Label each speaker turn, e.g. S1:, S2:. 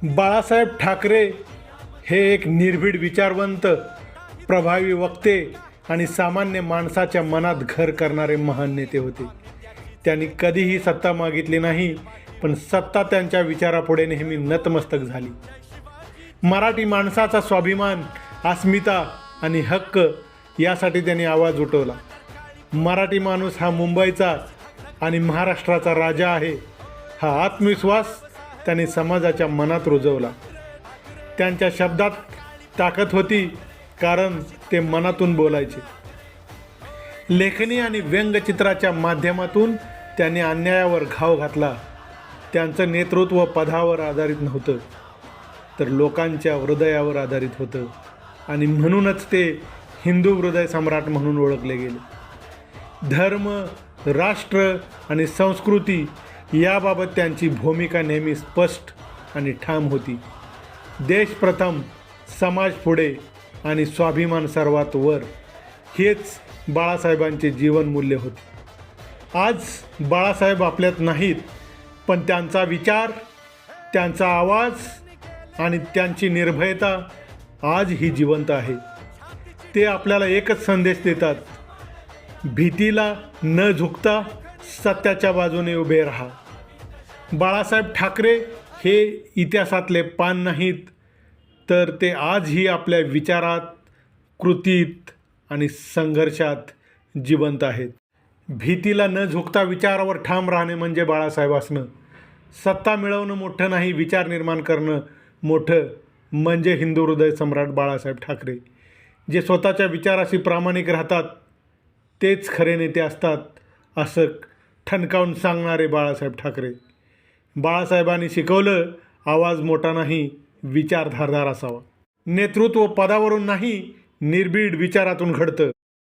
S1: बाळासाहेब ठाकरे हे एक निर्भीड विचारवंत, प्रभावी वक्ते आणि सामान्य माणसाच्या मनात घर करणारे महान नेते होते. त्यांनी कधीही सत्ता मागितली नाही, पण सत्ता त्यांच्या विचारापुढे नेहमी नतमस्तक झाली. मराठी माणसाचा स्वाभिमान, अस्मिता आणि हक्क यासाठी त्यांनी आवाज उठवला. मराठी माणूस हा मुंबईचा आणि महाराष्ट्राचा राजा आहे, हा आत्मविश्वास त्यांनी समाजाच्या मनात रुजवला. त्यांच्या शब्दात ताकद होती, कारण ते मनातून बोलायचे. लेखणी आणि व्यंगचित्राच्या माध्यमातून त्यांनी अन्यायावर घाव घातला. त्यांचं नेतृत्व पदावर आधारित नव्हतं, तर लोकांच्या हृदयावर आधारित होतं, आणि म्हणूनच ते हिंदू हृदय सम्राट म्हणून ओळखले गेले. धर्म, राष्ट्र आणि संस्कृती याबाबत त्यांची भूमिका नेहमी स्पष्ट आणि ठाम होती. देश प्रथम, समाज पुढे आणि स्वाभिमान सर्वात वर, हेच बाळासाहेबांचे जीवनमूल्य होते. आज बाळासाहेब आपल्यात नाहीत, पण त्यांचा विचार, त्यांचा आवाज आणि त्यांची निर्भयता आजही जिवंत आहे. ते आपल्याला एकच संदेश देतात: भीतीला न झुकता सत्याच्या बाजूने उभे राहा. बाळासाहेब ठाकरे हे इतिहासातले पान नाहीत, तर ते आजही आपल्या विचारात, कृतीत आणि संघर्षात जिवंत आहेत. भीतीला न झुकता विचारावर ठाम राहणे म्हणजे बाळासाहेब असणं. सत्ता मिळवणं मोठं नाही, विचार निर्माण करणं मोठं म्हणजे हिंदू हृदय सम्राट बाळासाहेब ठाकरे. जे स्वतःच्या विचाराशी प्रामाणिक राहतात तेच खरे नेते असतात, असं ठणकावून सांगणारे बाळासाहेब ठाकरे. बाळासाहेबांनी शिकवलं, आवाज मोठा नाही, विचार धारदार असावा. नेतृत्व पदावरून नाही, निर्भीड विचारातून घडतं.